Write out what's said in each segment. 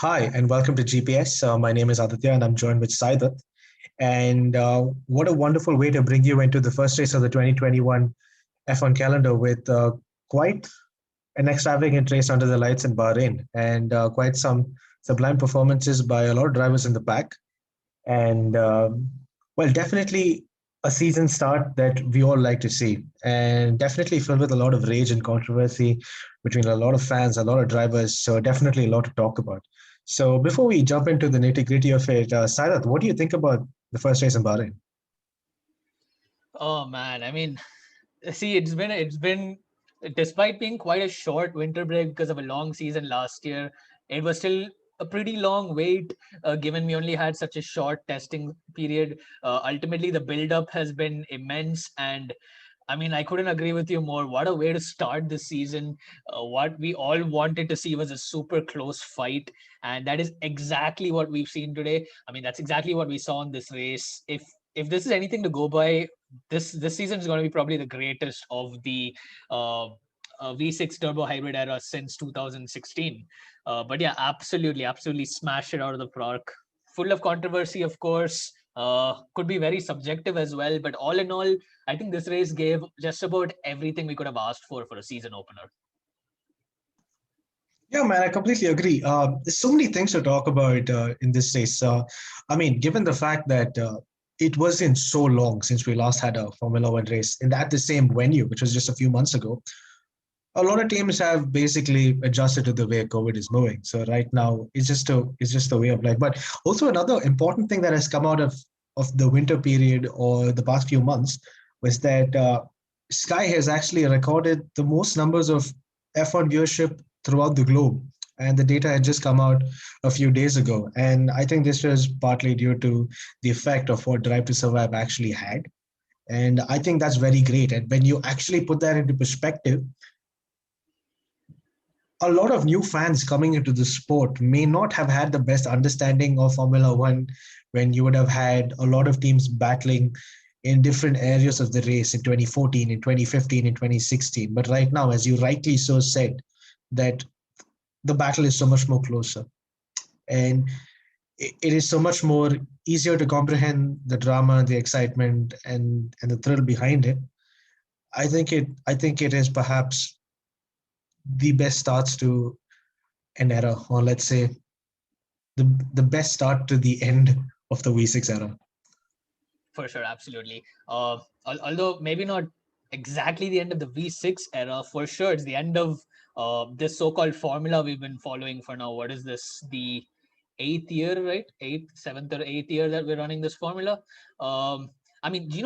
Hi, and welcome to GPS. My name is Aditya, and I'm joined with Saidat. And what a wonderful way to bring you into the first race of the 2021 F1 calendar with quite an extravagant race under the lights in Bahrain and quite some sublime performances by a lot of drivers in the pack. And well, definitely a season start that we all like to see, and definitely filled with a lot of rage and controversy between a lot of fans, a lot of drivers. So definitely a lot to talk about. So before we jump into the nitty gritty of it, Saidat, what do you think about the first race in Bahrain? Oh man, see, it's been despite being quite a short winter break because of a long season last year, it was still a pretty long wait. Given we only had such a short testing period, ultimately the build up has been immense, and I couldn't agree with you more. What a way to start the season. What we all wanted to see was a super close fight, and that is exactly what we've seen today. That's exactly what we saw in this race. If this is anything to go by, this season is going to be probably the greatest of the uh, V6 turbo hybrid era since 2016. But yeah, absolutely smashed it out of the park. Full of controversy, of course. Could be very subjective as well, but all in all, I think this race gave just about everything we could have asked for a season opener. Yeah, man, I completely agree. There's so many things to talk about in this race. Given the fact that it wasn't so long since we last had a Formula One race and at the same venue, which was just a few months ago, a lot of teams have basically adjusted to the way COVID is moving. So right now, it's just a way of life. But also another important thing that has come out of the winter period or the past few months was that Sky has actually recorded the most numbers of F1 viewership throughout the globe. And the data had just come out a few days ago. And I think this was partly due to the effect of what Drive to Survive actually had. And I think that's very great. And when you actually put that into perspective, a lot of new fans coming into the sport may not have had the best understanding of Formula One when you would have had a lot of teams battling in different areas of the race in 2014, in 2015, in 2016. But right now, as you rightly so said, that the battle is so much more closer. And it is so much more easier to comprehend the drama, the excitement, and the thrill behind it. I think it is perhaps the best starts to an era, or let's say the best start to the end of the V6 era. For sure, absolutely. Although maybe not exactly the end of the V6 era, for sure it's the end of this so-called formula we've been following for now. What is this? The eighth year, right? Eighth, seventh, or eighth year that we're running this formula. Um,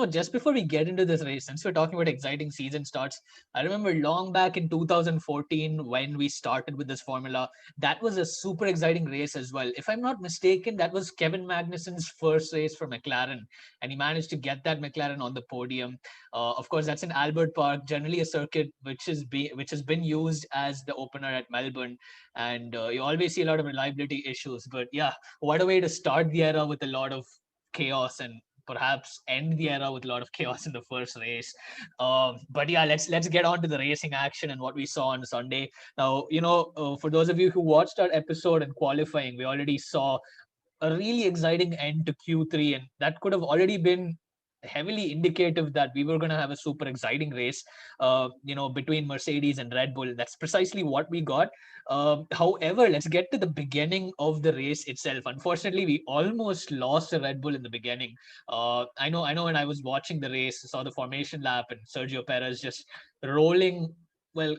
just before we get into this race, since we're talking about exciting season starts, I remember long back in 2014 when we started with this formula, that was a super exciting race as well. If I'm not mistaken, that was Kevin Magnussen's first race for McLaren, and he managed to get that McLaren on the podium. Of course, that's in Albert Park, generally a circuit which has been used as the opener at Melbourne, and you always see a lot of reliability issues. But yeah, what a way to start the era with a lot of chaos and perhaps end the era with a lot of chaos in the first race. But yeah, let's get on to the racing action and what we saw on Sunday. Now, for those of you who watched our episode in qualifying, we already saw a really exciting end to Q3, and that could have already been heavily indicative that we were going to have a super exciting race, between Mercedes and Red Bull. That's precisely what we got. However, let's get to the beginning of the race itself. Unfortunately, we almost lost the Red Bull in the beginning. I know. When I was watching the race, I saw the formation lap and Sergio Perez just rolling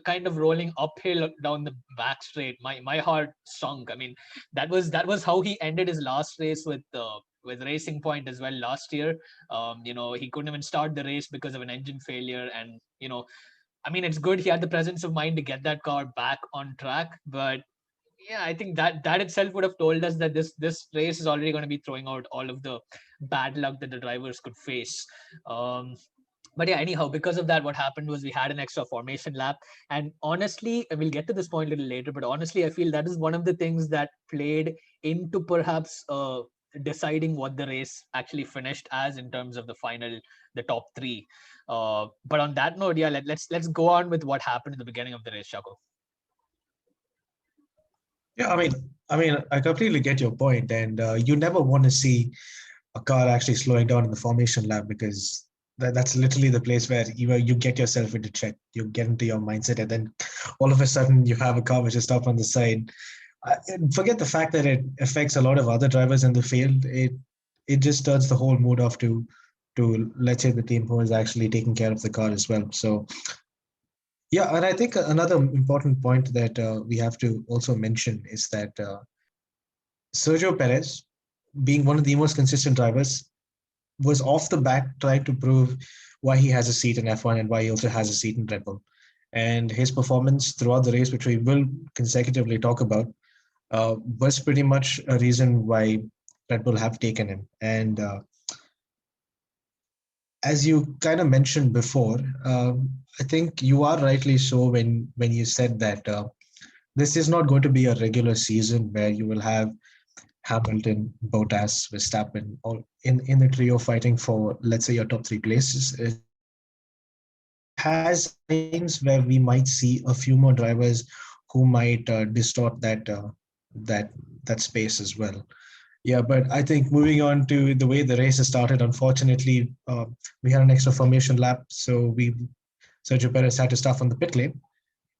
kind of rolling uphill down the back straight. My heart sunk. That was how he ended his last race with Racing Point as well last year. He couldn't even start the race because of an engine failure, and it's good he had the presence of mind to get that car back on track. But yeah, I think that itself would have told us that this race is already going to be throwing out all of the bad luck that the drivers could face. But yeah, anyhow, because of that, what happened was we had an extra formation lap. And honestly, we'll get to this point a little later, but honestly, I feel that is one of the things that played into perhaps deciding what the race actually finished as in terms of the top three. But on that note, yeah, let's go on with what happened in the beginning of the race, Shako. Yeah, I completely get your point, and you never want to see a car actually slowing down in the formation lap because that's literally the place where you get yourself into check, you get into your mindset, and then all of a sudden you have a car which is stopped on the side. Forget the fact that it affects a lot of other drivers in the field. It just turns the whole mood off to let's say the team who is actually taking care of the car as well. So yeah, and I think another important point that we have to also mention is that Sergio Perez, being one of the most consistent drivers, was off the back trying to prove why he has a seat in F1 and why he also has a seat in Red Bull. And his performance throughout the race, which we will consecutively talk about, was pretty much a reason why Red Bull have taken him. And as you kind of mentioned before, I think you are rightly so when you said that this is not going to be a regular season where you will have Hamilton, Bottas, Verstappen, all in the trio fighting for, let's say, your top three places. It has signs where we might see a few more drivers who might distort that that space as well. Yeah, but I think moving on to the way the race has started, unfortunately, we had an extra formation lap, so Sergio Perez had to start from the pit lane,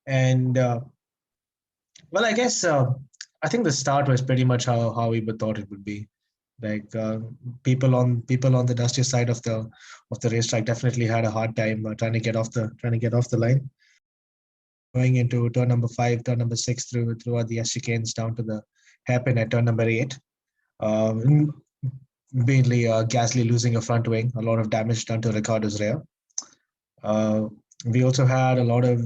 and well, I guess I think the start was pretty much how we would thought it would be. Like people on the dusty side of the racetrack definitely had a hard time trying to get off the line. Going into turn number 5, turn number 6 throughout the chicanes down to the hairpin at turn number 8. Um, Mainly Gasly losing a front wing, a lot of damage done to Ricardo's rear. Uh, we also had a lot of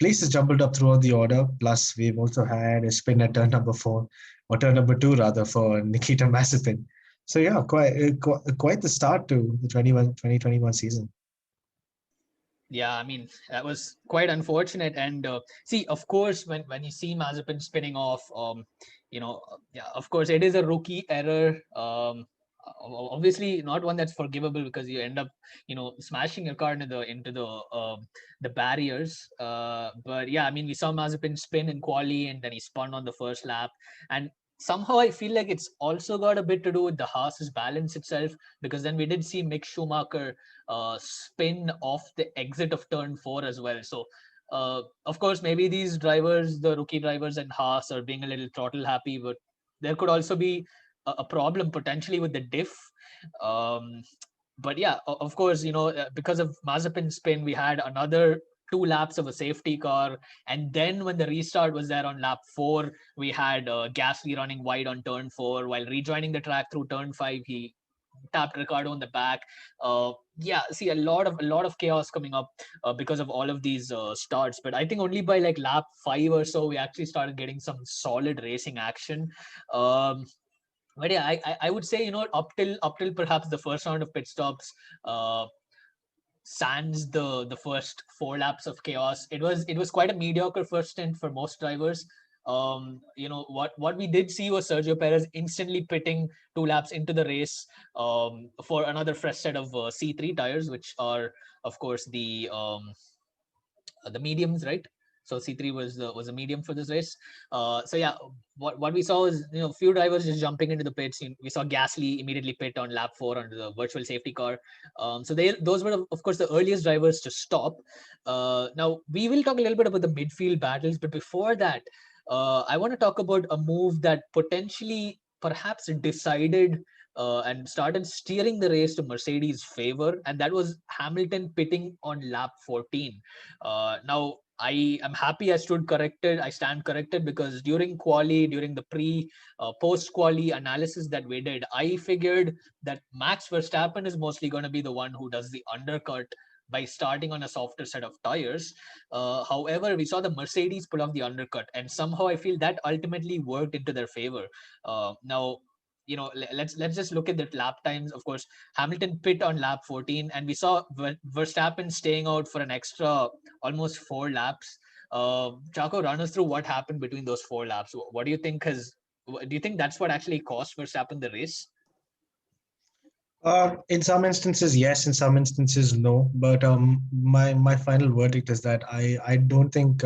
places jumbled up throughout the order. Plus, we've also had a spin at turn number 4, or turn number 2 rather, for Nikita Mazepin. So yeah, quite the start to the 2021 season. Yeah, I mean that was quite unfortunate. And see, of course, when you see Mazepin spinning off, yeah, of course, it is a rookie error. Obviously, not one that's forgivable because you end up, smashing your car into the barriers. But yeah, I mean, we saw Mazepin spin in quali, and then he spun on the first lap, and somehow I feel like it's also got a bit to do with the Haas's balance itself, because then we did see Mick Schumacher spin off the exit of turn 4 as well. So, of course, maybe these drivers, the rookie drivers and Haas, are being a little throttle happy, but there could also be a problem potentially with the diff. Um, but yeah, of course, because of Mazepin's spin, we had another 2 laps of a safety car, and then when the restart was there on lap 4, we had Gasly running wide on turn 4 while rejoining the track through turn 5. He tapped Ricardo on the back. Yeah, see a lot of chaos coming up because of all of these starts. But I think only by like lap 5 or so we actually started getting some solid racing action. Um, but yeah, I would say up till perhaps the first round of pit stops. Sans the first 4 laps of chaos. It was quite a mediocre first stint for most drivers. What we did see was Sergio Perez instantly pitting 2 laps into the race for another fresh set of C3 tires, which are of course the mediums, right? So C3 was a medium for this race. So yeah, what we saw is few drivers just jumping into the pits. We saw Gasly immediately pit on lap 4 under the virtual safety car. So those were of course the earliest drivers to stop. Now we will talk a little bit about the midfield battles, but before that, I want to talk about a move that potentially perhaps decided and started steering the race to Mercedes' favor, and that was Hamilton pitting on lap 14. Now, I am happy I stood corrected. I stand corrected because during quali, during the post quali analysis that we did, I figured that Max Verstappen is mostly going to be the one who does the undercut by starting on a softer set of tires. However, we saw the Mercedes pull off the undercut, and somehow I feel that ultimately worked into their favor. Now, let's just look at the lap times. Of course, Hamilton pit on lap 14, and we saw Verstappen staying out for an extra almost 4 laps. Chaco, run us through what happened between those 4 laps. What do you think do you think that's what actually cost Verstappen the race? In some instances, yes. In some instances, no. But my final verdict is that I don't think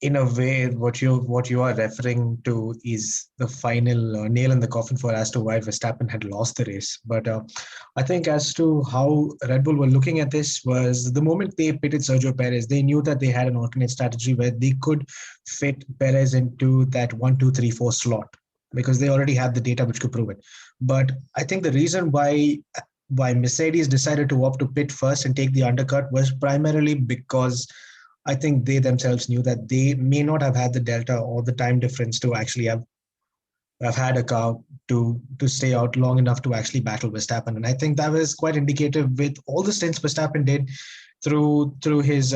in a way, what you are referring to is the final nail in the coffin for as to why Verstappen had lost the race. But I think as to how Red Bull were looking at this was the moment they pitted Sergio Perez, they knew that they had an alternate strategy where they could fit Perez into that 1, 2, 3, 4 slot because they already had the data which could prove it. But I think the reason why Mercedes decided to opt to pit first and take the undercut was primarily because I think they themselves knew that they may not have had the delta or the time difference to actually have had a car to stay out long enough to actually battle Verstappen. And I think that was quite indicative with all the stints Verstappen did through his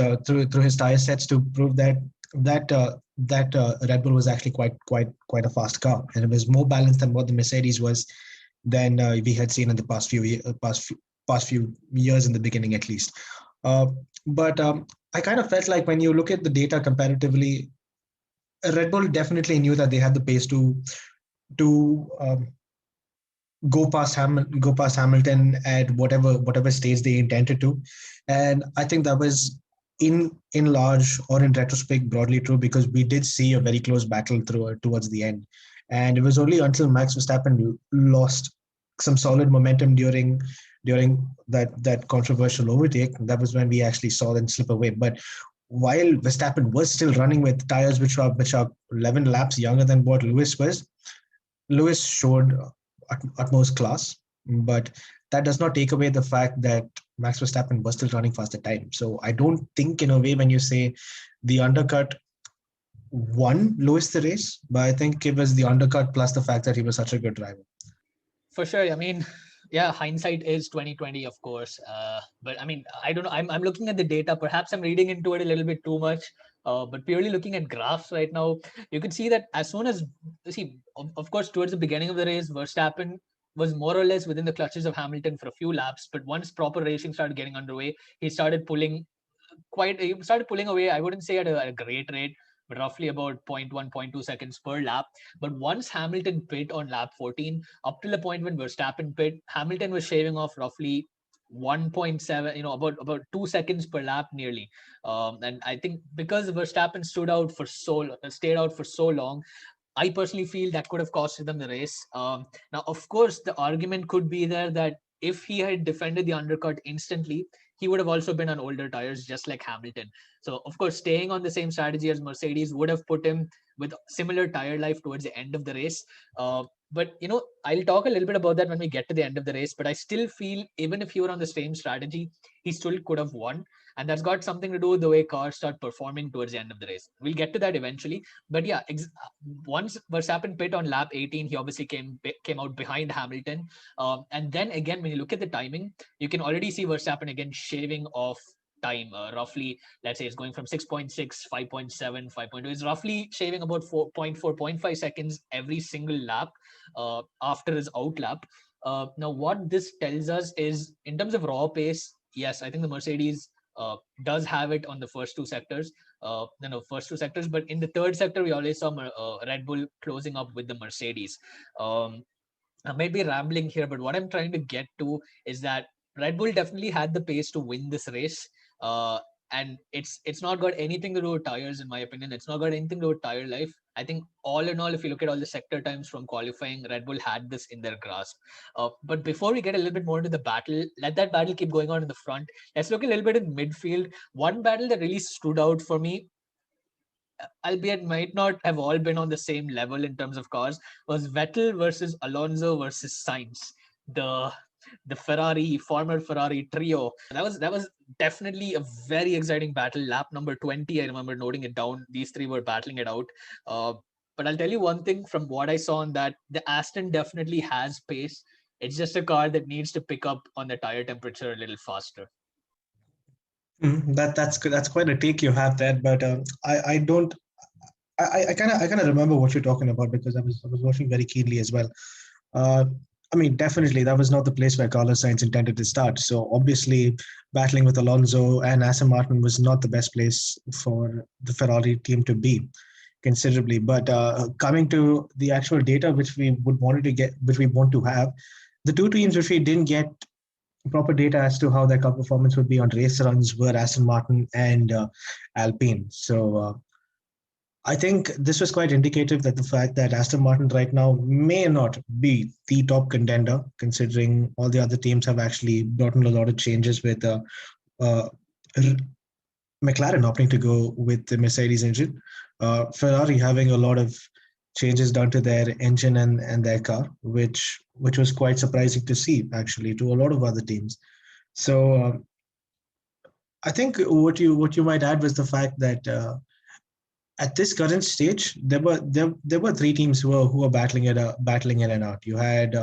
tire sets to prove that Red Bull was actually quite a fast car, and it was more balanced than what the Mercedes was than we had seen in the past few years in the beginning at least. Uh, but I kind of felt like when you look at the data comparatively, Red Bull definitely knew that they had the pace to go past Hamilton at whatever stage they intended to, and I think that was in large or in retrospect broadly true because we did see a very close battle towards the end, and it was only until Max Verstappen lost some solid momentum during that controversial overtake that was when we actually saw them slip away. But while Verstappen was still running with tires which are 11 laps younger than what Lewis was, Lewis showed utmost class, but that does not take away the fact that Max Verstappen was still running fast at time. So I don't think, in a way, when you say the undercut won Lewis the race, but I think it was the undercut plus the fact that he was such a good driver. For sure. I mean, yeah, hindsight is 2020, of course. But I mean, I don't know. I'm looking at the data. Perhaps I'm reading into it a little bit too much. But purely looking at graphs right now, you can see that as soon as of course, towards the beginning of the race, Verstappen was more or less within the clutches of Hamilton for a few laps. But once proper racing started getting underway, he started pulling away. I wouldn't say at a great rate, but roughly about zero point 0.1, 0.2 seconds per lap. But once Hamilton pit on lap 14, up till the point when Verstappen pit, Hamilton was shaving off roughly 1.7, about 2 seconds per lap nearly. And I think because Verstappen stayed out for so long, I personally feel that could have costed them the race. Now, of course, the argument could be there that if he had defended the undercut instantly, he would have also been on older tires, just like Hamilton. So, of course, staying on the same strategy as Mercedes would have put him with similar tire life towards the end of the race. But I'll talk a little bit about that when we get to the end of the race. But I still feel even if he were on the same strategy, he still could have won, and that's got something to do with the way cars start performing towards the end of the race. We'll get to that eventually. But yeah, once Verstappen pit on lap 18, he obviously came out behind Hamilton. And then again, when you look at the timing, you can already see Verstappen again shaving off time. Roughly, let's say it's going from 6.6, 5.7, 5.2. It's roughly shaving about 4.4, 0.5 seconds every single lap after his out lap. Now, what this tells us is in terms of raw pace, yes, I think the Mercedes does have it on the first two sectors. But in the third sector, we always saw Red Bull closing up with the Mercedes. I may be rambling here, but what I'm trying to get to is that Red Bull definitely had the pace to win this race. And it's not got anything to do with tires, in my opinion. It's not got anything to do with tire life. I think all in all, if you look at all the sector times from qualifying, Red Bull had this in their grasp. But before we get a little bit more into the battle, let that battle keep going on in the front. Let's look a little bit in midfield. One battle that really stood out for me, albeit might not have all been on the same level in terms of cars, was Vettel versus Alonso versus Sainz. The former Ferrari trio. That was definitely a very exciting battle. Lap number 20, I remember noting it down. These three were battling it out. But I'll tell you one thing from what I saw on that, the Aston definitely has pace. It's just a car that needs to pick up on the tire temperature a little faster. That's quite a take you have there, but I don't. I kind of remember what you're talking about because I was watching very keenly as well. Uh, I mean, definitely that was not the place where Carlos Sainz intended to start. So obviously, battling with Alonso and Aston Martin was not the best place for the Ferrari team to be, considerably. But coming to the actual data which we want to have, the two teams which we didn't get proper data as to how their car performance would be on race runs were Aston Martin and Alpine. So. Uh, I think this was quite indicative that the fact that Aston Martin right now may not be the top contender, considering all the other teams have actually brought in a lot of changes with uh, McLaren opting to go with the Mercedes engine, Ferrari having a lot of changes done to their engine and their car, which was quite surprising to see actually to a lot of other teams. So I think what you might add was the fact that at this current stage, there were three teams who were battling it out. You had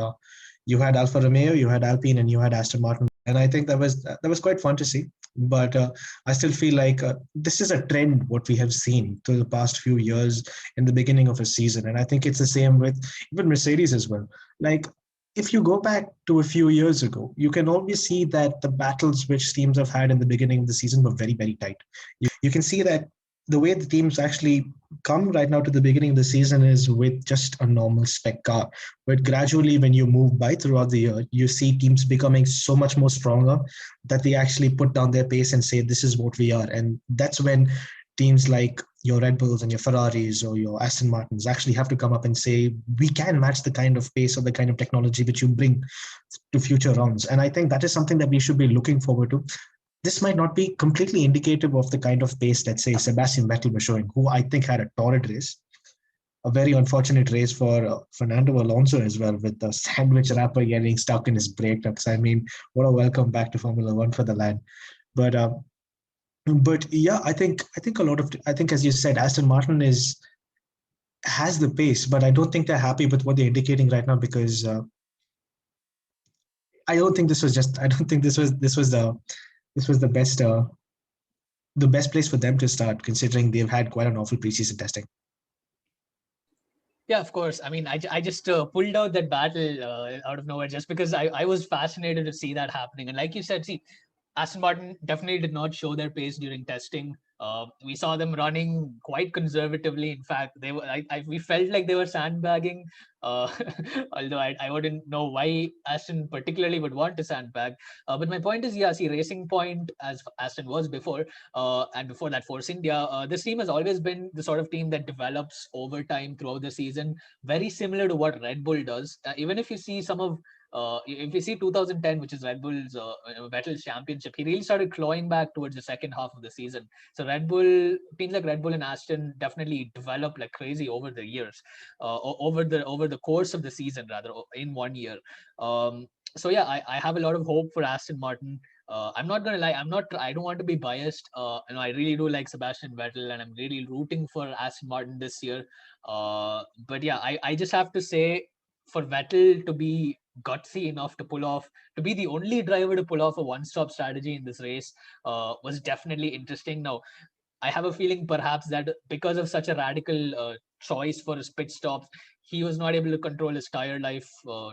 Alfa Romeo, you had Alpine, and you had Aston Martin, and I think that was quite fun to see. But I still feel like this is a trend what we have seen through the past few years in the beginning of a season, and I think it's the same with even Mercedes as well. Like if you go back to a few years ago, you can always see that the battles which teams have had in the beginning of the season were very, very tight. You can see that the way the teams actually come right now to the beginning of the season is with just a normal spec car. But gradually, when you move by throughout the year, you see teams becoming so much more stronger that they actually put down their pace and say, this is what we are. And that's when teams like your Red Bulls and your Ferraris or your Aston Martins actually have to come up and say, we can match the kind of pace or the kind of technology which you bring to future rounds. And I think that is something that we should be looking forward to. This might not be completely indicative of the kind of pace that, say, Sebastian Vettel was showing, who I think had a torrid race. A very unfortunate race for Fernando Alonso as well, with the sandwich wrapper getting stuck in his brake ducts. I mean, what a welcome back to Formula One for the lad. But yeah, I think a lot of I think, as you said, Aston Martin is has the pace, but I don't think they're happy with what they're indicating right now because I don't think this was just I don't think this was the best place for them to start, considering they've had quite an awful preseason testing. Yeah, of course. I mean, I just pulled out that battle out of nowhere just because I was fascinated to see that happening. And like you said, see, Aston Martin definitely did not show their pace during testing. We saw them running quite conservatively. In fact, they were. We felt like they were sandbagging. Uh, although I wouldn't know why Aston particularly would want to sandbag. But my point is, yeah, see, Racing Point, as Aston was before, and before that Force India, this team has always been the sort of team that develops over time throughout the season, very similar to what Red Bull does. Even if you see some of if you see 2010, which is Red Bull's Vettel's championship, he really started clawing back towards the second half of the season. So teams like Red Bull and Aston definitely develop like crazy over the years, over the course of the season, rather in 1 year. So yeah, I have a lot of hope for Aston Martin. I'm not gonna lie, I don't want to be biased. I really do like Sebastian Vettel, and I'm really rooting for Aston Martin this year. But yeah, I just have to say, for Vettel to be gutsy enough to to be the only driver to pull off a one-stop strategy in this race was definitely interesting. Now, I have a feeling perhaps that because of such a radical choice for his pit stops, he was not able to control his tire life,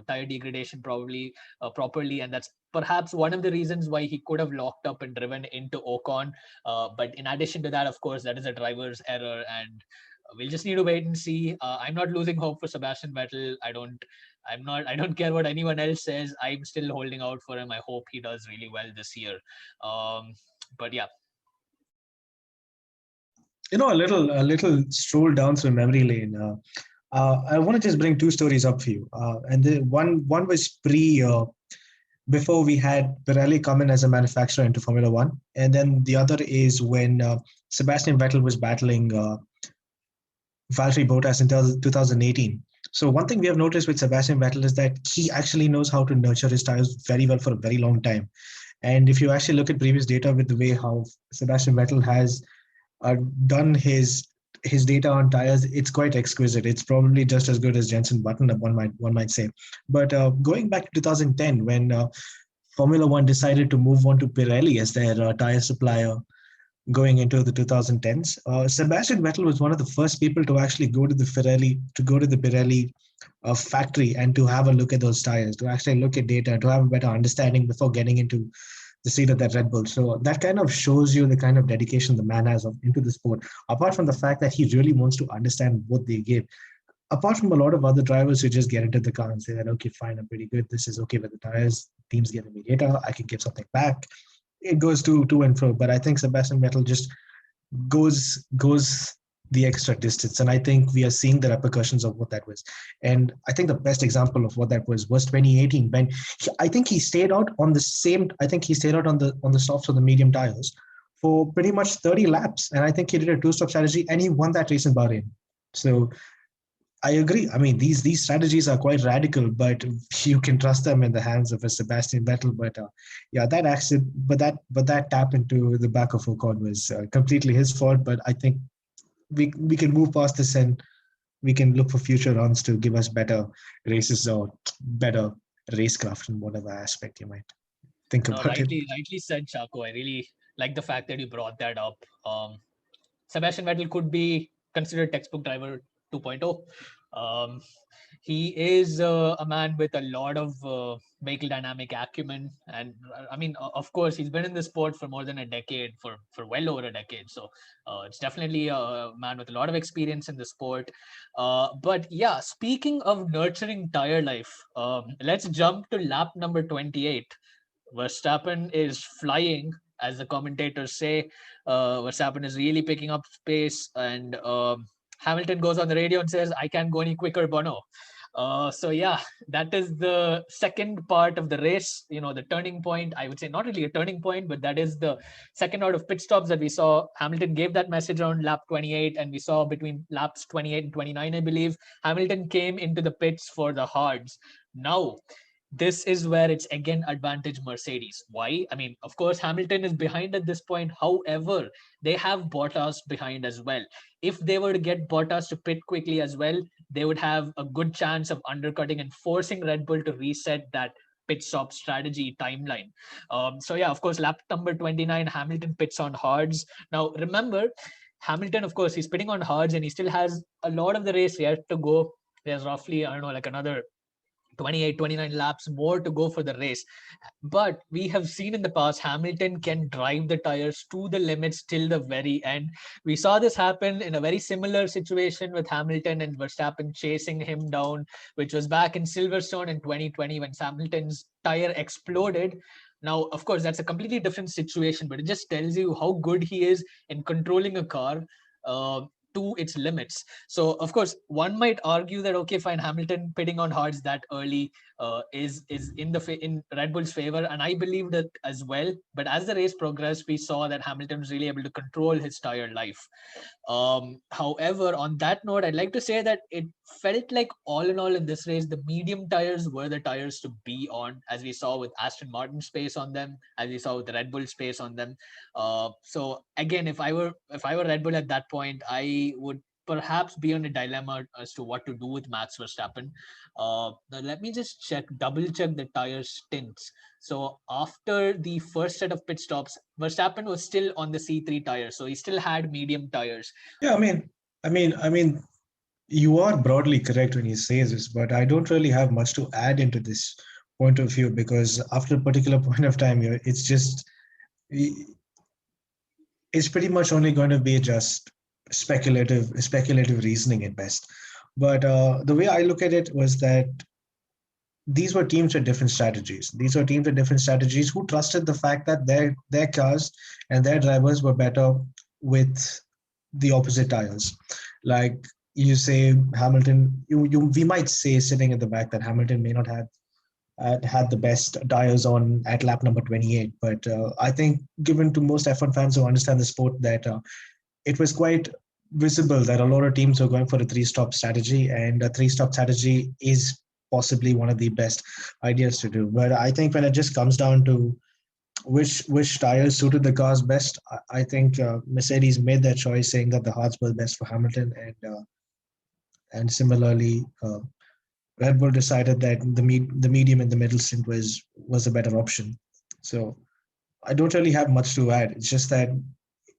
tire degradation probably properly, and that's perhaps one of the reasons why he could have locked up and driven into Ocon. But in addition to that, of course, that is a driver's error, and we'll just need to wait and see. I'm not losing hope for Sebastian Vettel. I don't care what anyone else says. I'm still holding out for him. I hope he does really well this year. But yeah. A little stroll down through memory lane. I want to just bring two stories up for you. And the one was before we had Pirelli come in as a manufacturer into Formula One, and then the other is when Sebastian Vettel was battling Valtteri Bottas in 2018. So one thing we have noticed with Sebastian Vettel is that he actually knows how to nurture his tires very well for a very long time. And if you actually look at previous data with the way how Sebastian Vettel has done his data on tires, it's quite exquisite. It's probably just as good as Jenson Button, one might say. But going back to 2010, when Formula One decided to move on to Pirelli as their tire supplier going into the 2010s, Sebastian Vettel was one of the first people to actually go to the Pirelli factory and to have a look at those tires, to actually look at data, to have a better understanding before getting into the seat of that Red Bull. So that kind of shows you the kind of dedication the man has into the sport. Apart from the fact that he really wants to understand what they give. Apart from a lot of other drivers who just get into the car and say that, okay, fine, I'm pretty good. This is okay with the tires. Team's giving me data. I can give something back. It goes to and fro. But I think Sebastian Vettel just goes the extra distance. And I think we are seeing the repercussions of what that was. And I think the best example of what that was 2018, when I think he stayed out on the same. I think he stayed out on the softs of the medium tires for pretty much 30 laps, and I think he did a two-stop strategy, and he won that race in Bahrain. So I agree. I mean, these strategies are quite radical, but you can trust them in the hands of a Sebastian Vettel. But yeah, that accident, but that tap into the back of Ocon was completely his fault. But I think we can move past this, and we can look for future runs to give us better races or better racecraft in whatever aspect you might think No, about it. rightly said, Chaco. I really like the fact that you brought that up. Sebastian Vettel could be considered textbook driver 2.0. Um, he is a man with a lot of vehicle dynamic acumen, and I mean, of course, he's been in the sport for more than a decade, for well over a decade. So it's definitely a man with a lot of experience in the sport. But yeah, speaking of nurturing tire life, let's jump to lap number 28. Verstappen is flying, as the commentators say. Verstappen is really picking up pace, and Hamilton goes on the radio and says, "I can't go any quicker, Bono." So yeah, that is the second part of the race. You know, the turning point. I would say not really a turning point, but that is the second out of pit stops that we saw. Hamilton gave that message on lap 28, and we saw between laps 28 and 29, I believe, Hamilton came into the pits for the hards. Now, this is where it's again advantage Mercedes. Why? I mean, of course, Hamilton is behind at this point. However, they have Bottas behind as well. If they were to get Bottas to pit quickly as well, they would have a good chance of undercutting and forcing Red Bull to reset that pit stop strategy timeline. So yeah, of course, lap number 29, Hamilton pits on hards. Now, remember, Hamilton, of course, he's pitting on hards and he still has a lot of the race yet to go. There's roughly, I don't know, like another 28, 29 laps more to go for the race. But we have seen in the past, Hamilton can drive the tires to the limits till the very end. We saw this happen in a very similar situation with Hamilton and Verstappen chasing him down, which was back in Silverstone in 2020 when Hamilton's tire exploded. Now, of course, that's a completely different situation, but it just tells you how good he is in controlling a car. To its limits. So, of course, one might argue that okay, fine, Hamilton pitting on hards that early is in Red Bull's favor, and I believed it as well. But as the race progressed, we saw that Hamilton was really able to control his tire life. However, on that note, I'd like to say that it felt like all in all in this race, the medium tires were the tires to be on, as we saw with Aston Martin space on them, as we saw with the Red Bull space on them. So again, if I were Red Bull at that point, I would perhaps be on a dilemma as to what to do with Max Verstappen. Now let me just double check the tire stints. So after the first set of pit stops, Verstappen was still on the C3 tires, so he still had medium tires. Yeah, I mean, you are broadly correct when you say this, but I don't really have much to add into this point of view because after a particular point of time, it's just it's pretty much only going to be just speculative reasoning at best. But the way I look at it was that these were teams with different strategies. These were teams with different strategies who trusted the fact that their cars and their drivers were better with the opposite tires. Like you say, Hamilton, we might say sitting at the back that Hamilton may not have had the best tires on at lap number 28. But I think, given to most F1 fans who understand the sport, that it was quite visible that a lot of teams were going for a three-stop strategy, and a three-stop strategy is possibly one of the best ideas to do. But I think when it just comes down to which tires suited the cars best, I think Mercedes made their choice, saying that the hards were best for Hamilton, and similarly. Red Bull decided that the medium and the middle stint was a better option. So I don't really have much to add. It's just that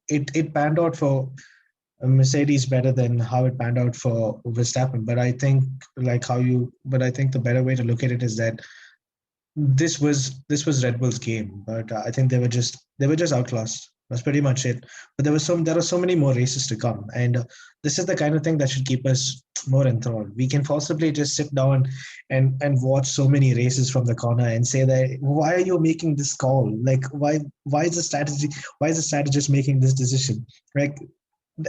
it panned out for Mercedes better than how it panned out for Verstappen. But I think I think the better way to look at it is that this was Red Bull's game, but I think they were just outclassed. That's pretty much it. But there are so many more races to come, and this is the kind of thing that should keep us more enthralled. We can possibly just sit down and watch so many races from the corner and say that why are you making this call? Like why is the strategist making this decision? Like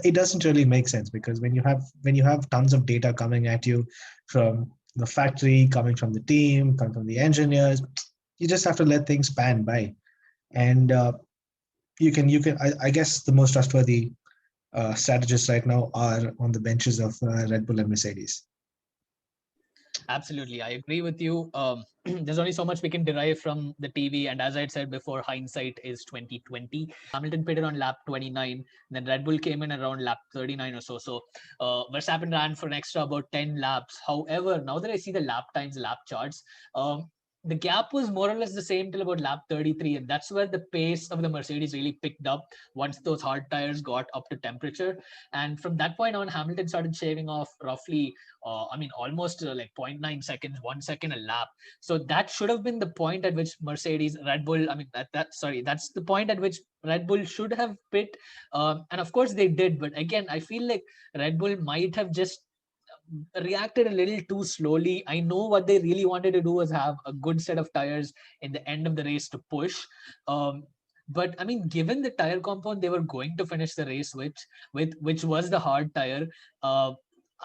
it doesn't really make sense, because when you have tons of data coming at you from the factory, coming from the team, coming from the engineers, you just have to let things pan by. And I guess the most trustworthy strategists right now are on the benches of Red Bull and Mercedes. Absolutely, I agree with you. There's only so much we can derive from the TV, and as I said before, hindsight is 2020. Hamilton pitted on lap 29, then Red Bull came in around lap 39 or so. So Verstappen ran for an extra about 10 laps. However, now that I see the lap times, lap charts, the gap was more or less the same till about lap 33, and that's where the pace of the Mercedes really picked up once those hard tires got up to temperature. And from that point on, Hamilton started shaving off roughly almost like zero point 0.9 seconds, 1 second a lap. So that should have been the point at which Red Bull, that's the point at which Red Bull should have pit. And of course they did. But again, I feel like Red Bull might have just reacted a little too slowly. I know what they really wanted to do was have a good set of tires in the end of the race to push. But I mean, given the tire compound they were going to finish the race which was the hard tire,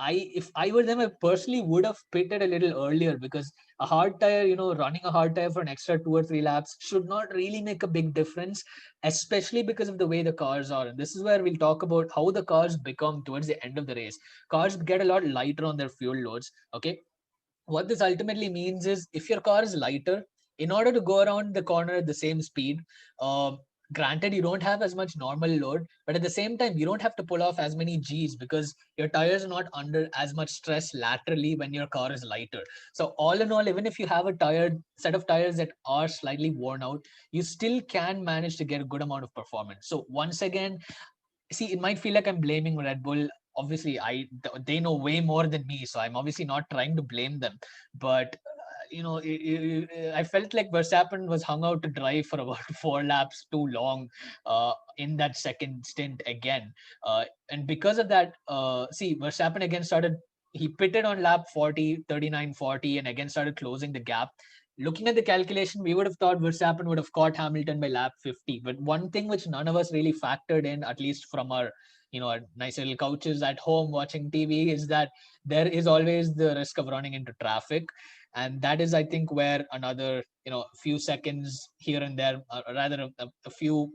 if I were them, I personally would have pitted a little earlier, because a hard tire, running a hard tire for an extra 2 or 3 laps should not really make a big difference, especially because of the way the cars are. And this is where we'll talk about how the cars become towards the end of the race. Cars get a lot lighter on their fuel loads. Okay. What this ultimately means is, if your car is lighter, in order to go around the corner at the same speed, uh, granted you don't have as much normal load, but at the same time you don't have to pull off as many G's, because your tires are not under as much stress laterally when your car is lighter. So all in all, even if you have a set of tires that are slightly worn out, you still can manage to get a good amount of performance. So once again, see, it might feel like I'm blaming Red Bull. Obviously, they know way more than me, so I'm obviously not trying to blame them. But I felt like Verstappen was hung out to dry for about 4 laps too long in that second stint again. And because of that, see, Verstappen again started. He pitted on lap 40, 39, 40, and again started closing the gap. Looking at the calculation, we would have thought Verstappen would have caught Hamilton by lap 50. But one thing which none of us really factored in, at least from our our nice little couches at home watching TV, is that there is always the risk of running into traffic. And that is, I think, where another few seconds here and there, rather a few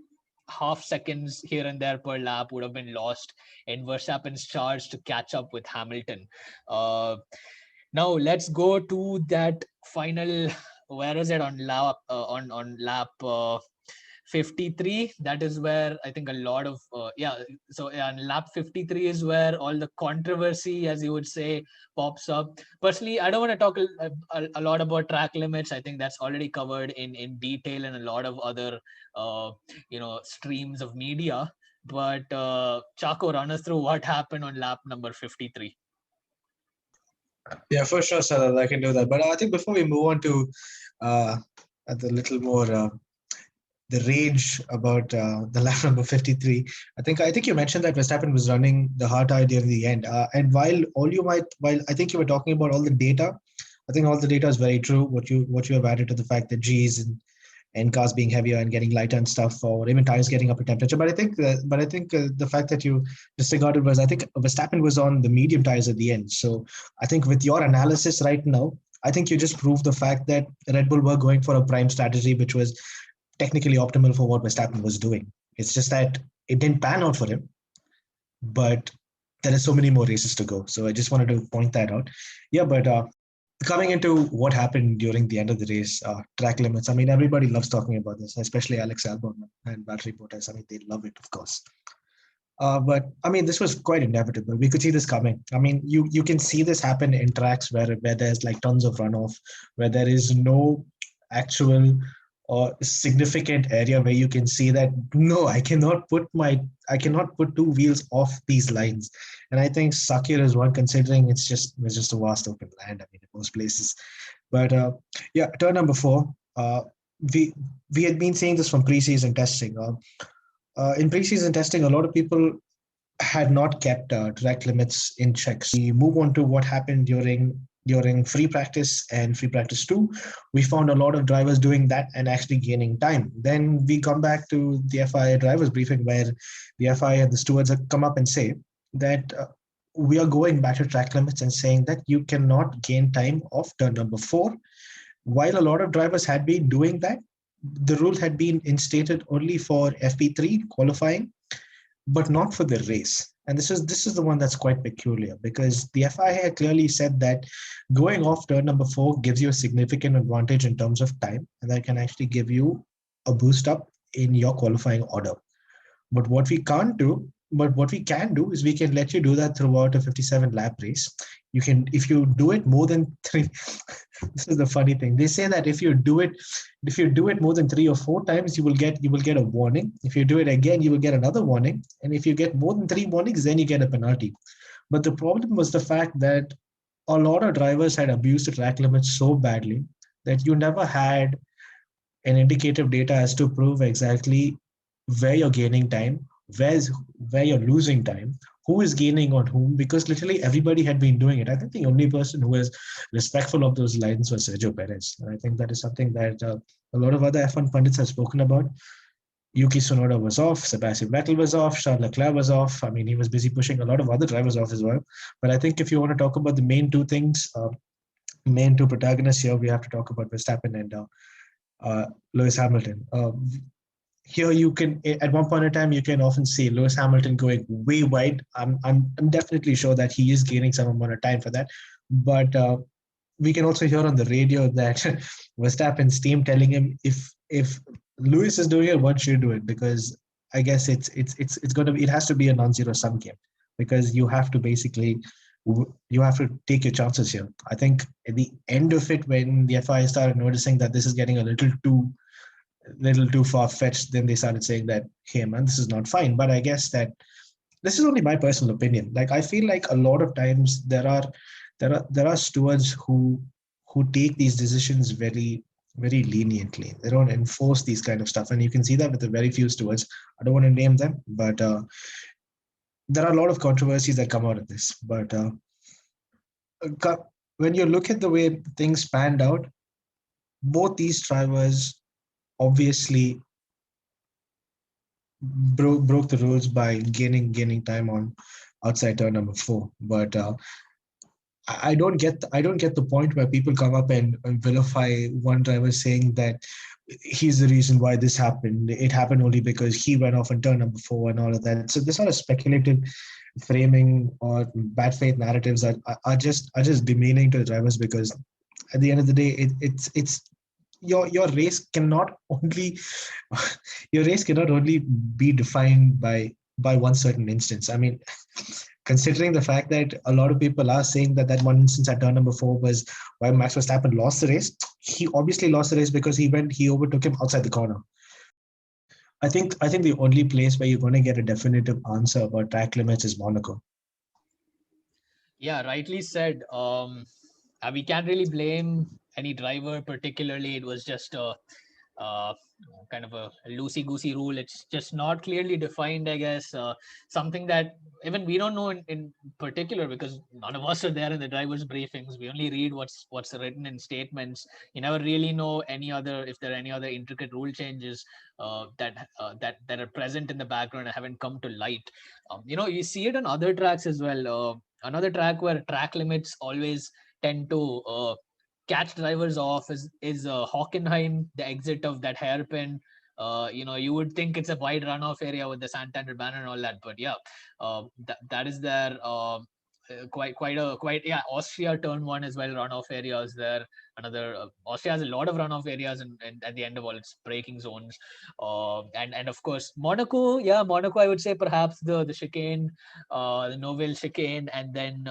half seconds here and there per lap would have been lost in Verstappen's charge to catch up with Hamilton. Now let's go to that final. Where is it on lap on lap 53? That is where I think a lot of So on lap 53 is where all the controversy, as you would say, pops up. Personally, I don't want to talk a lot about track limits. I think that's already covered in detail in a lot of other streams of media. But Chaco, run us through what happened on lap number 53. Yeah, for sure, Salad, I can do that. But I think before we move on to the little more the rage about the lap number 53, I think you mentioned that Verstappen was running the hard tire during the end. And while I think you were talking about all the data, I think all the data is very true. What you have added to the fact that G's and cars being heavier and getting lighter and stuff, or even tires getting up a temperature. But I think the fact that you disregarded was, I think Verstappen was on the medium tires at the end. So I think with your analysis right now, I think you just proved the fact that Red Bull were going for a prime strategy, which was technically optimal for what Verstappen was doing. It's just that it didn't pan out for him, but there are so many more races to go. So I just wanted to point that out. Yeah, but coming into what happened during the end of the race, track limits. I mean, everybody loves talking about this, especially Alex Albon and Valtteri Bottas. I mean, they love it, of course. But I mean, this was quite inevitable. We could see this coming. I mean, you can see this happen in tracks where there's like tons of runoff, where there is no actual or significant area where you can see that no, I cannot put two wheels off these lines. And I think Sakir is one, considering it's just a vast open land. I mean, in most places. But yeah, turn number 4. We had been saying this from preseason testing. In preseason testing, a lot of people had not kept track limits in check. So we move on to what happened during during free practice and free practice 2, we found a lot of drivers doing that and actually gaining time. Then we come back to the FIA drivers briefing where the FIA and the stewards have come up and say that we are going back to track limits and saying that you cannot gain time off turn number 4. While a lot of drivers had been doing that, the rule had been instated only for FP3 qualifying, but not for the race. And this is the one that's quite peculiar, because the FIA clearly said that going off turn number 4 gives you a significant advantage in terms of time, and that can actually give you a boost up in your qualifying order. But what we can do is we can let you do that throughout a 57 lap race. You can, if you do it more than 3. This is the funny thing. They say that if you do it more than 3 or 4 times, you will get a warning. If you do it again, you will get another warning. And if you get more than 3 warnings, then you get a penalty. But the problem was the fact that a lot of drivers had abused the track limits so badly that you never had an indicative data as to prove exactly where you're gaining time, where you're losing time, who is gaining on whom, because literally everybody had been doing it. I think the only person who was respectful of those lines was Sergio Perez. And I think that is something that a lot of other F1 pundits have spoken about. Yuki Tsunoda was off, Sebastian Vettel was off, Charles Leclerc was off. I mean, he was busy pushing a lot of other drivers off as well. But I think if you want to talk about the main two things, main two protagonists here, we have to talk about Verstappen and Lewis Hamilton. Here you can, at one point in time, you can often see Lewis Hamilton going way wide. I'm definitely sure that he is gaining some amount of time for that. But we can also hear on the radio that Verstappen's team telling him, if Lewis is doing it, one should do it, because I guess it has to be a non-zero sum game, because you have to basically take your chances here. I think at the end of it, when the FIA started noticing that this is getting a little too far-fetched, then they started saying that, hey man, this is not fine. But I guess that this is only my personal opinion. Like, I feel like a lot of times there are stewards who take these decisions very, very leniently. They don't enforce these kind of stuff, and you can see that with the very few stewards. I don't want to name them, but there are a lot of controversies that come out of this. But when you look at the way things panned out, both these drivers obviously broke the rules by gaining time on outside turn number 4. But I don't get the point where people come up and vilify one driver, saying that he's the reason why this happened. It happened only because he went off on turn number 4 and all of that. So this sort of speculative framing or bad faith narratives are just demeaning to the drivers, because at the end of the day, it's your race cannot only be defined by one certain instance. I mean, considering the fact that a lot of people are saying that one instance at turn number 4 was why Max Verstappen lost the race. He obviously lost the race because he overtook him outside the corner. I think the only place where you're going to get a definitive answer about track limits is Monaco. Yeah, rightly said. We can't really blame any driver particularly. It was just uh, kind of a loosey-goosey rule. It's just not clearly defined, I guess. Something that even we don't know in particular, because none of us are there in the drivers' briefings. We only read what's written in statements. You never really know if there are any other intricate rule changes that are present in the background and haven't come to light. You see it on other tracks as well. Another track where track limits always tend to catch drivers off is Hockenheim, the exit of that hairpin. You would think it's a wide runoff area with the Santander banner and all that, but yeah, that is there. Quite Austria turn 1 as well, runoff areas there. Another Austria has a lot of runoff areas and at the end of all its braking zones. And of course Monaco, I would say perhaps the chicane, the Noville chicane, and then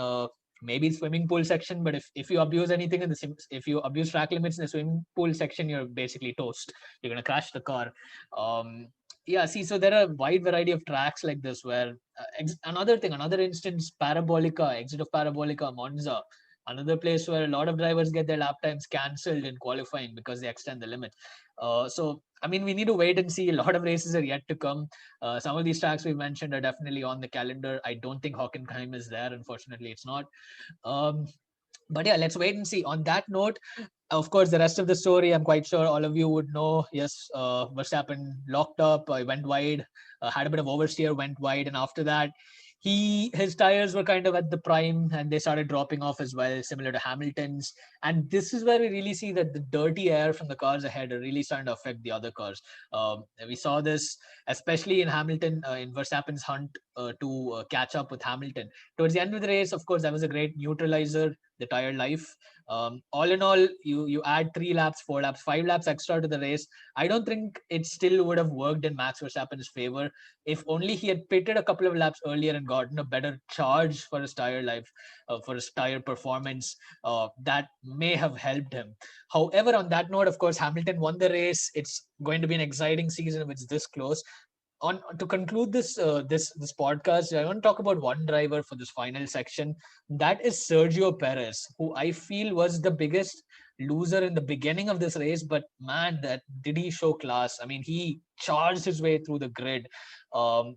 maybe swimming pool section. But if you abuse anything if you abuse track limits in the swimming pool section, you're basically toast. You're going to crash the car. So there are a wide variety of tracks like this where another instance, Parabolica, exit of Parabolica, Monza, another place where a lot of drivers get their lap times cancelled in qualifying because they extend the limit. So I mean, we need to wait and see. A lot of races are yet to come. Some of these tracks we mentioned are definitely on the calendar. I don't think Hockenheim is there. Unfortunately, it's not. But yeah, let's wait and see. On that note, of course, the rest of the story, I'm quite sure all of you would know. Yes, Verstappen locked up, went wide, had a bit of oversteer, went wide, and after that, his tires were kind of at the prime, and they started dropping off as well, similar to Hamilton's. And this is where we really see that the dirty air from the cars ahead are really starting to affect the other cars. We saw this especially in Hamilton, in Verstappen's hunt to catch up with Hamilton. Towards the end of the race, of course, that was a great neutralizer, the tire life. All in all, you add 3 laps, 4 laps, 5 laps extra to the race. I don't think it still would have worked in Max Verstappen's favor if only he had pitted a couple of laps earlier and gotten a better charge for his tire life, for his tire performance. That may have helped him. However, on that note, of course, Hamilton won the race. It's going to be an exciting season if it's this close. On to conclude this podcast, I want to talk about one driver for this final section. That is Sergio Perez, who I feel was the biggest loser in the beginning of this race. But man, that did he show class? I mean, he charged his way through the grid.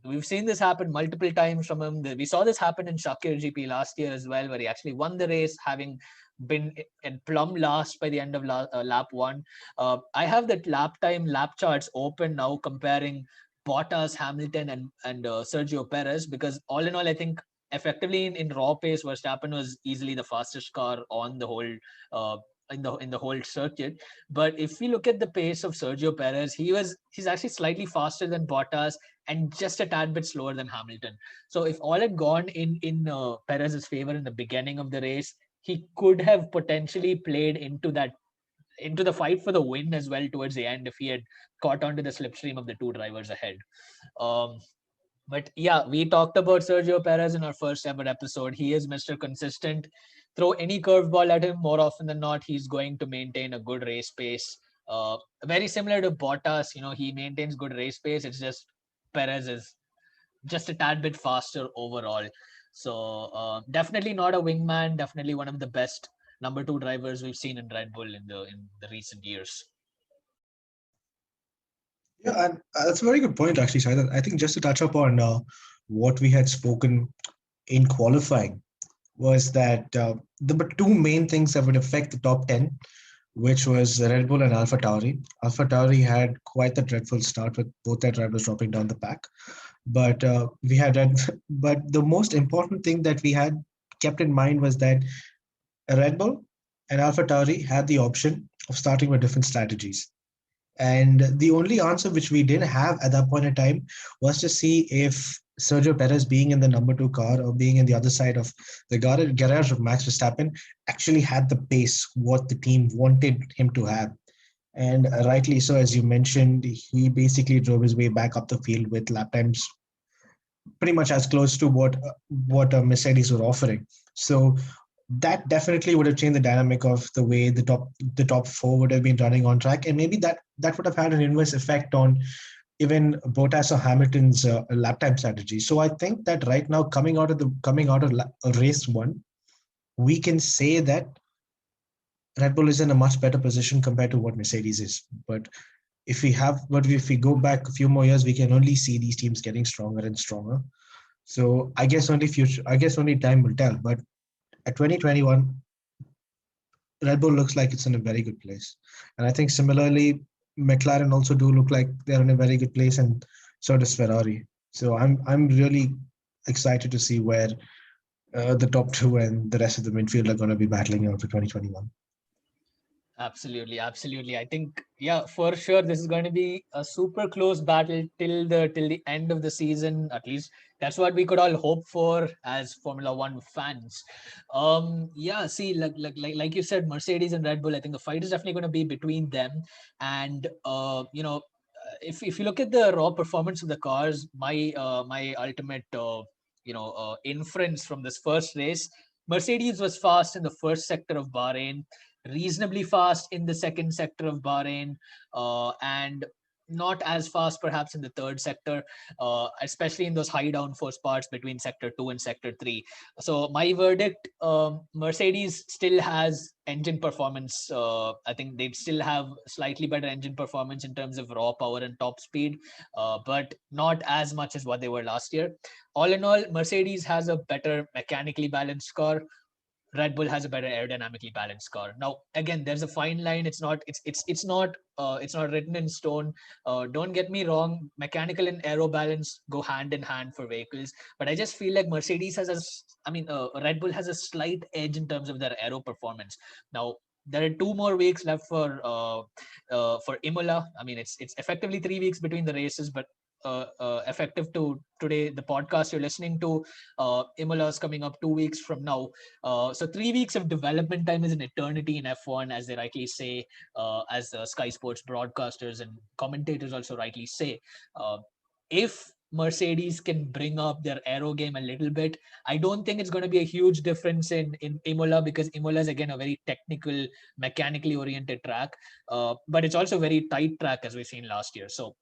We've seen this happen multiple times from him. We saw this happen in Shakir GP last year as well, where he actually won the race, having been in plumb last by the end of lap one. I have that lap charts open now, comparing Bottas, Hamilton, and Sergio Perez, because all in all, I think effectively in raw pace, Verstappen was easily the fastest car on the whole uh, in the whole circuit. But if we look at the pace of Sergio Perez, he's actually slightly faster than Bottas and just a tad bit slower than Hamilton. So if all had gone in Perez's favor in the beginning of the race, he could have potentially played into the fight for the win as well towards the end if he had caught onto the slipstream of the two drivers ahead. Um, but yeah, we talked about Sergio Perez in our first ever episode. He is Mr. Consistent. Throw any curveball at him, more often than not, he's going to maintain a good race pace. Very similar to Bottas, he maintains good race pace. It's just Perez is just a tad bit faster overall. So definitely not a wingman. Definitely one of the best number two drivers we've seen in Red Bull in the recent years. Yeah, and that's a very good point, actually, Saida. I think just to touch upon what we had spoken in qualifying was that the two main things that would affect the top 10, which was Red Bull and Alpha Tauri. Alpha Tauri had quite the dreadful start with both their drivers dropping down the pack. But we had Red, but the most important thing that we had kept in mind was that Red Bull and Alpha Tauri had the option of starting with different strategies. And the only answer which we didn't have at that point in time was to see if Sergio Perez being in the number two car or being in the other side of the garage of Max Verstappen actually had the pace what the team wanted him to have. And rightly so, as you mentioned, he basically drove his way back up the field with lap times pretty much as close to what Mercedes were offering. So that definitely would have changed the dynamic of the way the top four would have been running on track, and maybe that would have had an inverse effect on even Bottas or Hamilton's lap time strategy. So I think that right now, coming out of race one, we can say that Red Bull is in a much better position compared to what Mercedes is. But if we go back a few more years, we can only see these teams getting stronger and stronger. So I guess only time will tell. But at 2021, Red Bull looks like it's in a very good place. And I think similarly, McLaren also do look like they're in a very good place, and so does Ferrari. So I'm really excited to see where the top two and the rest of the midfield are going to be battling out for 2021. Absolutely, absolutely. I think, yeah, for sure, this is going to be a super close battle till the end of the season. At least that's what we could all hope for as Formula One fans. Yeah. See, like you said, Mercedes and Red Bull. I think the fight is definitely going to be between them. And if you look at the raw performance of the cars, my ultimate inference from this first race, Mercedes was fast in the first sector of Bahrain, reasonably fast in the second sector of Bahrain, and not as fast perhaps in the third sector, especially in those high downforce parts between sector 2 and sector 3. So my verdict, Mercedes still has engine performance. I think they still have slightly better engine performance in terms of raw power and top speed, but not as much as what they were last year. All in all, Mercedes has a better mechanically balanced car. Red Bull has a better aerodynamically balanced car. Now, again, there's a fine line. It's not written in stone. Don't get me wrong. Mechanical and aero balance go hand in hand for vehicles, but I just feel like Mercedes has Red Bull has a slight edge in terms of their aero performance. Now, there are 2 more weeks left for Imola. I mean, it's effectively 3 weeks between the races, but effective to today, the podcast you're listening to, Imola is coming up 2 weeks from now. So 3 weeks of development time is an eternity in F1, as they rightly say, as the Sky Sports broadcasters and commentators also rightly say. If Mercedes can bring up their aero game a little bit, I don't think it's going to be a huge difference in Imola, because Imola is again a very technical, mechanically oriented track, but it's also a very tight track as we've seen last year. So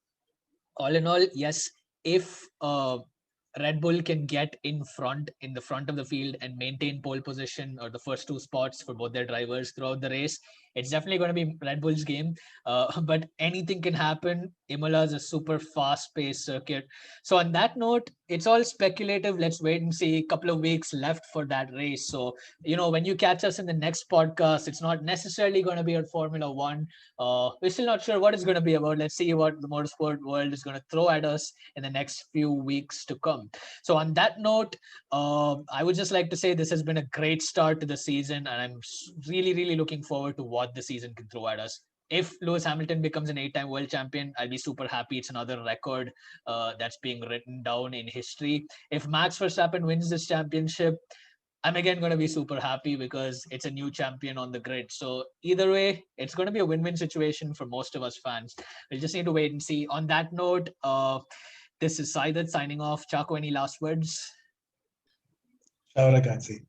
all in all, yes, if Red Bull can get in the front of the field and maintain pole position or the first 2 spots for both their drivers throughout the race, it's definitely going to be Red Bull's game. But anything can happen. Imola is a super fast-paced circuit. So on that note, it's all speculative. Let's wait and see. A couple of weeks left for that race. So, when you catch us in the next podcast, it's not necessarily going to be at Formula One. We're still not sure what it's going to be about. Let's see what the motorsport world is going to throw at us in the next few weeks to come. So on that note, I would just like to say this has been a great start to the season, and I'm really, really looking forward to what the season can throw at us. If Lewis Hamilton becomes an 8-time world champion, I'll be super happy. It's another record that's being written down in history. If Max Verstappen wins this championship, I'm again going to be super happy because it's a new champion on the grid. So either way, it's going to be a win-win situation for most of us fans. We'll just need to wait and see. On that note, this is Saidat signing off. Chaco, any last words? Ciao ragazzi.